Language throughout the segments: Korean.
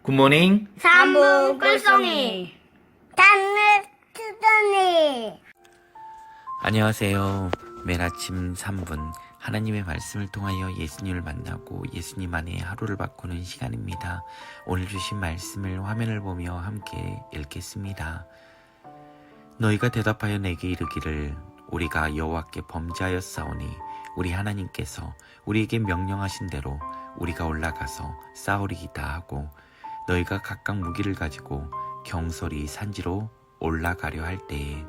굿모닝. 3분 꿀송이 단을 투더니. 안녕하세요. 매일 아침 3분 하나님의 말씀을 통하여 예수님을 만나고 예수님 안에 하루를 바꾸는 시간입니다. 오늘 주신 말씀을 화면을 보며 함께 읽겠습니다. 너희가 대답하여 내게 이르기를 우리가 여호와께 범죄하였사오니 우리 하나님께서 우리에게 명령하신 대로 우리가 올라가서 싸우리이다 하고 너희가 각각 무기를 가지고 경솔히 산지로 올라가려 할 때에.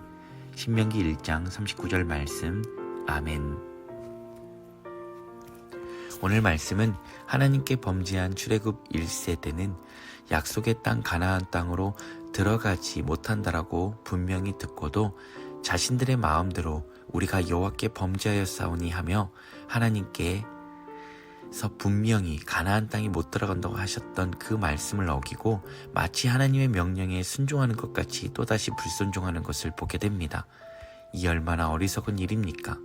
신명기 1장 39절 말씀. 아멘. 오늘 말씀은 하나님께 범죄한 출애굽 1세대는 약속의 땅 가나안 땅으로 들어가지 못한다라고 분명히 듣고도 자신들의 마음대로 우리가 여호와께 범죄하였사오니 하며 하나님께서 분명히 가나안 땅에 못 들어간다고 하셨던 그 말씀을 어기고 마치 하나님의 명령에 순종하는 것 같이 또다시 불순종하는 것을 보게 됩니다. 이 얼마나 어리석은 일입니까?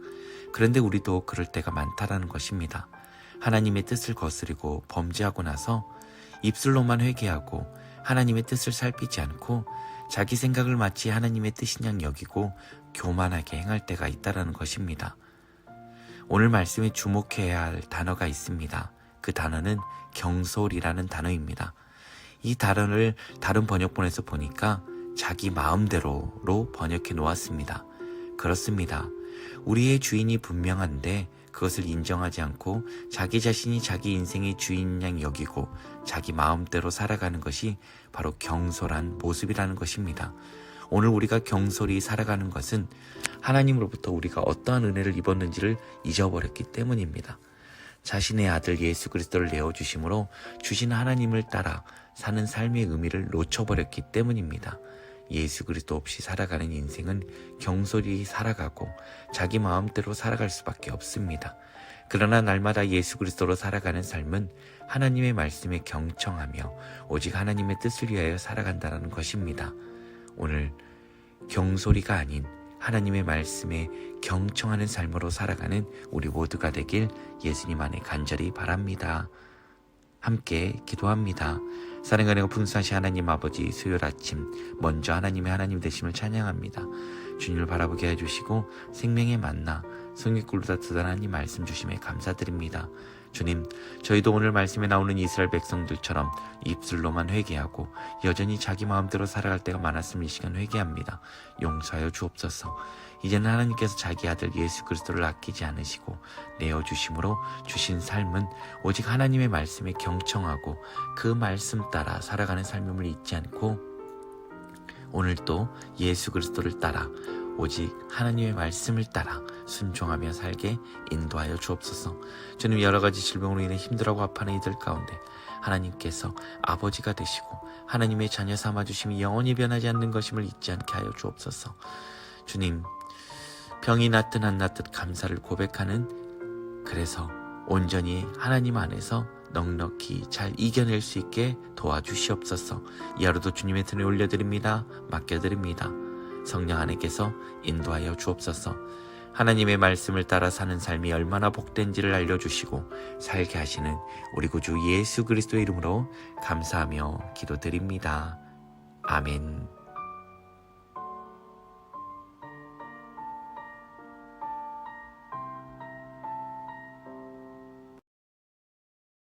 그런데 우리도 그럴 때가 많다라는 것입니다. 하나님의 뜻을 거스리고 범죄하고 나서 입술로만 회개하고 하나님의 뜻을 살피지 않고 자기 생각을 마치 하나님의 뜻인 양 여기고 교만하게 행할 때가 있다라는 것입니다. 오늘 말씀에 주목해야 할 단어가 있습니다. 그 단어는 경솔이라는 단어입니다. 이 단어를 다른 번역본에서 보니까 자기 마음대로로 번역해 놓았습니다. 그렇습니다. 우리의 주인이 분명한데 그것을 인정하지 않고 자기 자신이 자기 인생의 주인인 양 여기고 자기 마음대로 살아가는 것이 바로 경솔한 모습이라는 것입니다. 오늘 우리가 경솔히 살아가는 것은 하나님으로부터 우리가 어떠한 은혜를 입었는지를 잊어버렸기 때문입니다. 자신의 아들 예수 그리스도를 내어주심으로 주신 하나님을 따라 사는 삶의 의미를 놓쳐버렸기 때문입니다. 예수 그리스도 없이 살아가는 인생은 경솔히 살아가고 자기 마음대로 살아갈 수밖에 없습니다. 그러나 날마다 예수 그리스도로 살아가는 삶은 하나님의 말씀에 경청하며 오직 하나님의 뜻을 위하여 살아간다는 것입니다. 오늘 경솔이가 아닌 하나님의 말씀에 경청하는 삶으로 살아가는 우리 모두가 되길 예수님 안에 간절히 바랍니다. 함께 기도합니다. 사랑하는 풍성하신 하나님 아버지, 수요일 아침 먼저 하나님의 하나님 되심을 찬양합니다. 주님을 바라보게 해주시고 생명의 만나 성육꿀보다 든든한 하나님 말씀 주심에 감사드립니다. 주님, 저희도 오늘 말씀에 나오는 이스라엘 백성들처럼 입술로만 회개하고 여전히 자기 마음대로 살아갈 때가 많았으면 이 시간 회개합니다. 용서하여 주옵소서. 이제는 하나님께서 자기 아들 예수 그리스도를 아끼지 않으시고 내어주심으로 주신 삶은 오직 하나님의 말씀에 경청하고 그 말씀 따라 살아가는 삶임을 잊지 않고 오늘도 예수 그리스도를 따라 오직 하나님의 말씀을 따라 순종하며 살게 인도하여 주옵소서. 주님, 여러 가지 질병으로 인해 힘들어하고 아파하는 이들 가운데 하나님께서 아버지가 되시고 하나님의 자녀 삼아주심이 영원히 변하지 않는 것임을 잊지 않게 하여 주옵소서. 주님, 병이 낫든 안 낫든 감사를 고백하는, 그래서 온전히 하나님 안에서 넉넉히 잘 이겨낼 수 있게 도와주시옵소서. 이 하루도 주님의 등에 올려드립니다. 맡겨드립니다. 성령 하나님께서 인도하여 주옵소서. 하나님의 말씀을 따라 사는 삶이 얼마나 복된지를 알려주시고 살게 하시는 우리 구주 예수 그리스도의 이름으로 감사하며 기도드립니다. 아멘.